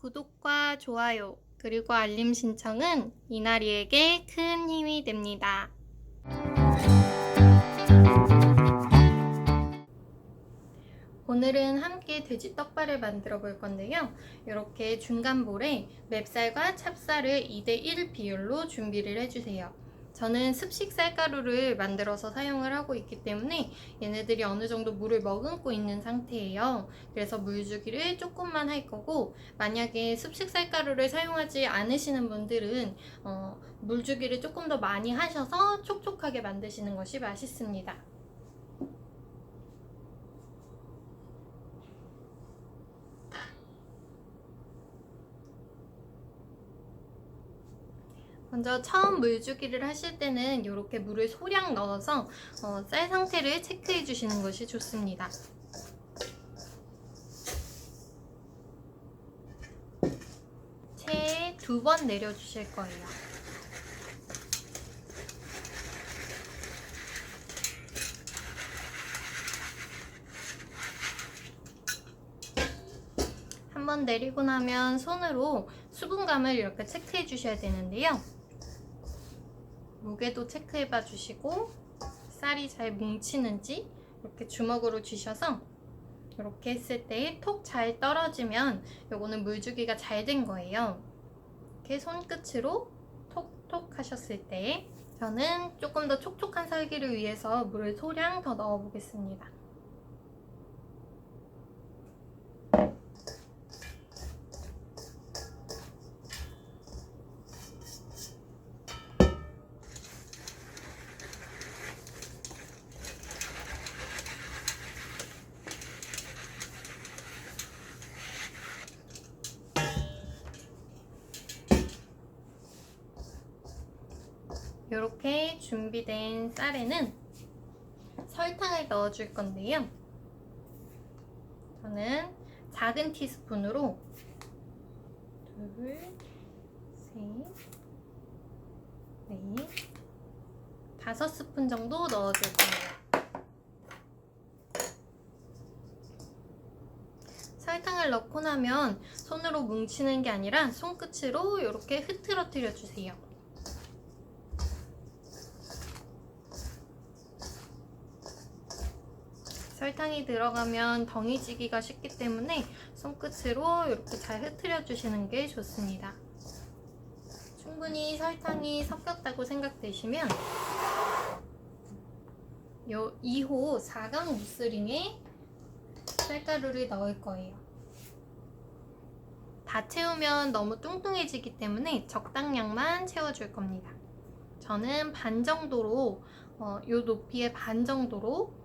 구독과 좋아요, 그리고 알림 신청은 이나리에게 큰 힘이 됩니다. 오늘은 함께 돼지 떡발을 만들어 볼 건데요. 이렇게 중간볼에 맵쌀과 찹쌀을 2대1 비율로 준비를 해주세요. 저는 습식 쌀가루를 만들어서 사용을 하고 있기 때문에 얘네들이 어느 정도 물을 머금고 있는 상태예요. 그래서 물주기를 조금만 할 거고, 만약에 습식 쌀가루를 사용하지 않으시는 분들은 물주기를 조금 더 많이 하셔서 촉촉하게 만드시는 것이 맛있습니다. 먼저 처음 물주기를 하실 때는 이렇게 물을 소량 넣어서 쌀 상태를 체크해 주시는 것이 좋습니다. 체에 2번 내려주실 거예요. 한번 내리고 나면 손으로 수분감을 이렇게 체크해 주셔야 되는데요. 무게도 체크해 봐 주시고, 쌀이 잘 뭉치는지 이렇게 주먹으로 쥐셔서 이렇게 했을 때 톡 잘 떨어지면 요거는 물주기가 잘 된 거예요. 이렇게 손끝으로 톡톡 하셨을 때, 저는 조금 더 촉촉한 쌀기를 위해서 물을 소량 더 넣어 보겠습니다. 이렇게 준비된 쌀에는 설탕을 넣어줄 건데요. 저는 작은 티스푼으로 2, 3, 4, 5스푼 정도 넣어줄 거예요. 설탕을 넣고 나면 손으로 뭉치는 게 아니라 손끝으로 이렇게 흐트러뜨려 주세요. 설탕이 들어가면 덩이 지기가 쉽기 때문에 손끝으로 이렇게 잘 흐트려 주시는 게 좋습니다. 충분히 설탕이 섞였다고 생각되시면 요 2호 4강 무스링에 쌀가루를 넣을 거예요. 다 채우면 너무 뚱뚱해지기 때문에 적당량만 채워줄 겁니다. 저는 반 정도로, 요 높이의 반 정도로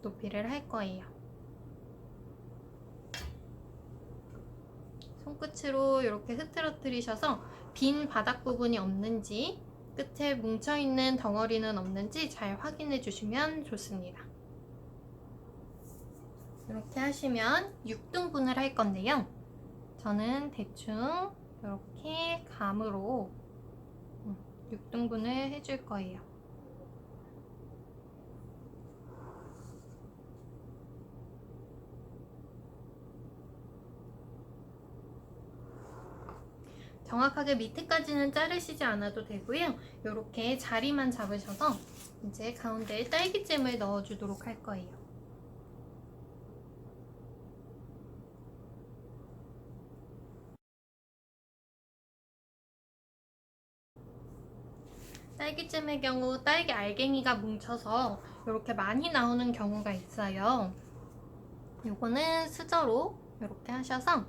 높이를 할 거예요. 손끝으로 이렇게 흐트러뜨리셔서 빈 바닥 부분이 없는지, 끝에 뭉쳐있는 덩어리는 없는지 잘 확인해 주시면 좋습니다. 이렇게 하시면 6등분을 할 건데요. 저는 대충 이렇게 감으로 6등분을 해줄 거예요. 정확하게 밑에까지는 자르시지 않아도 되고요. 이렇게 자리만 잡으셔서 이제 가운데에 딸기잼을 넣어주도록 할 거예요. 딸기잼의 경우 딸기 알갱이가 뭉쳐서 이렇게 많이 나오는 경우가 있어요. 이거는 수저로 이렇게 하셔서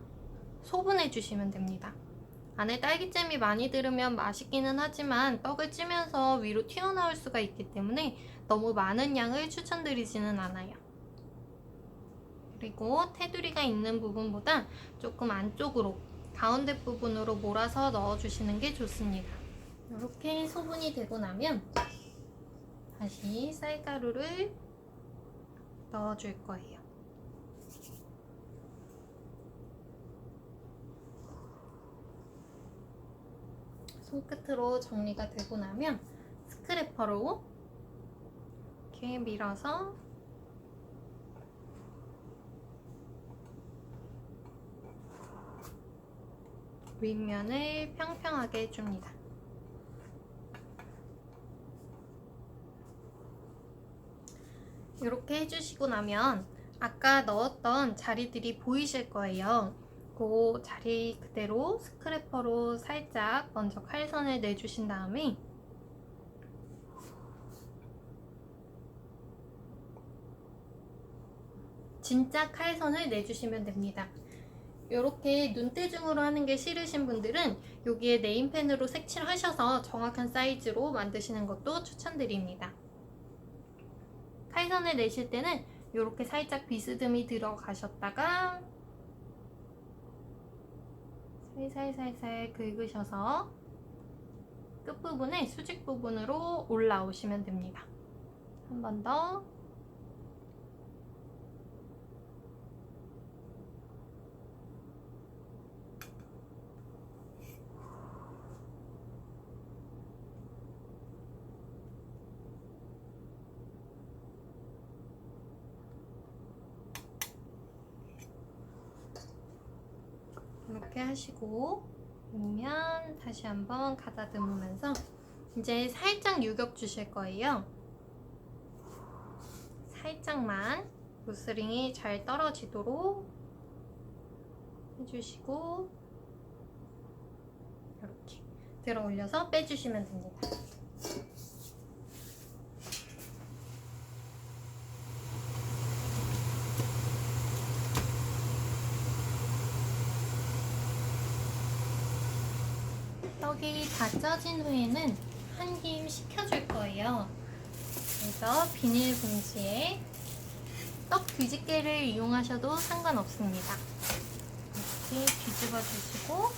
소분해 주시면 됩니다. 안에 딸기잼이 많이 들으면 맛있기는 하지만 떡을 찌면서 위로 튀어나올 수가 있기 때문에 너무 많은 양을 추천드리지는 않아요. 그리고 테두리가 있는 부분보다 조금 안쪽으로, 가운데 부분으로 몰아서 넣어주시는 게 좋습니다. 이렇게 소분이 되고 나면 다시 쌀가루를 넣어줄 거예요. 손끝으로 정리가 되고 나면 스크래퍼로 이렇게 밀어서 윗면을 평평하게 해줍니다. 이렇게 해주시고 나면 아까 넣었던 자리들이 보이실 거예요. 그 자리 그대로 스크래퍼로 살짝 먼저 칼선을 내주신 다음에 진짜 칼선을 내주시면 됩니다. 이렇게 눈대중으로 하는 게 싫으신 분들은 여기에 네임펜으로 색칠하셔서 정확한 사이즈로 만드시는 것도 추천드립니다. 칼선을 내실 때는 이렇게 살짝 비스듬히 들어가셨다가 살살살살 긁으셔서 끝부분에 수직 부분으로 올라오시면 됩니다. 한 번 더. 이렇게 하시고 그러면 다시 한번 가다듬으면서 이제 살짝 유격 주실 거예요. 살짝만 로스링이 잘 떨어지도록 해주시고 이렇게 들어 올려서 빼주시면 됩니다. 떡이 다 쪄진 후에는 한 김 식혀줄 거예요. 그래서 비닐봉지에 떡 뒤집개를 이용하셔도 상관없습니다. 이렇게 뒤집어 주시고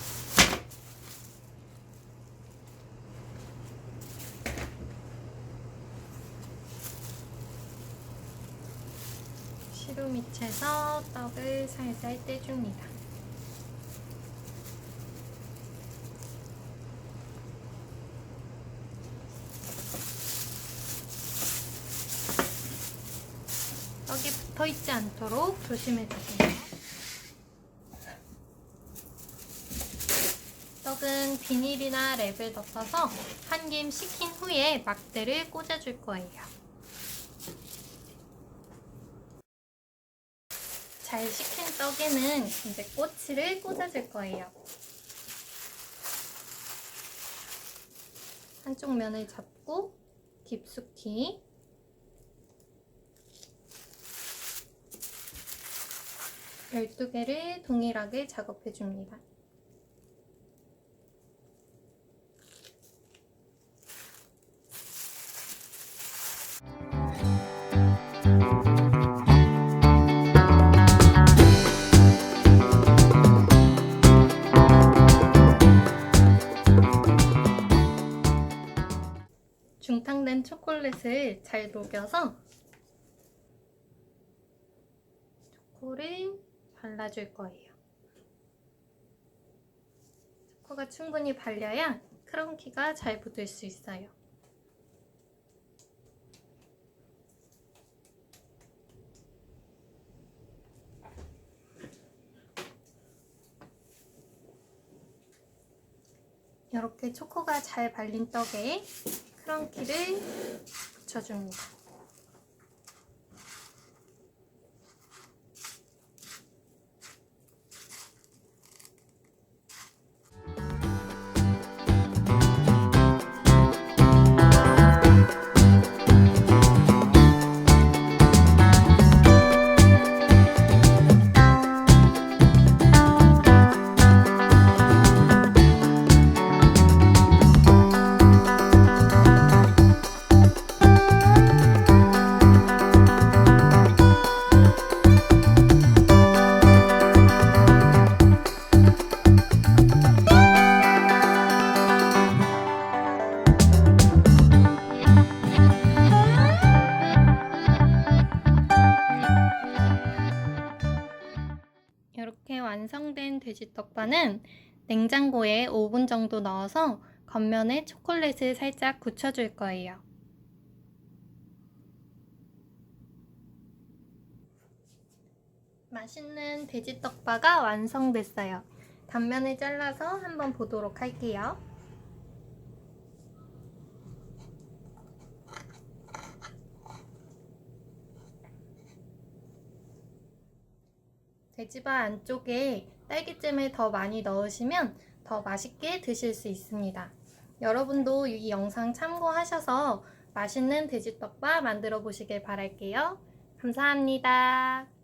시루 밑에서 떡을 살살 떼줍니다. 떡이 붙어있지 않도록 조심해주세요. 떡은 비닐이나 랩을 덮어서 한 김 식힌 후에 막대를 꽂아줄 거예요. 잘 식힌 떡에는 이제 꼬치를 꽂아줄 거예요. 한쪽 면을 잡고 깊숙이 12개를 동일하게 작업해줍니다. 중탕된 초콜릿을 잘 녹여서 초코를 발라줄 거예요. 초코가 충분히 발려야 크런키가 잘 붙을 수 있어요. 이렇게 초코가 잘 발린 떡에 크런키를 붙여줍니다. 이렇게 완성된 돼지떡밥은 냉장고에 5분 정도 넣어서 겉면에 초콜릿을 살짝 굳혀줄 거예요. 맛있는 돼지떡밥가 완성됐어요. 단면을 잘라서 한번 보도록 할게요. 돼지바 안쪽에 딸기잼을 더 많이 넣으시면 더 맛있게 드실 수 있습니다. 여러분도 이 영상 참고하셔서 맛있는 돼지떡밥 만들어 보시길 바랄게요. 감사합니다.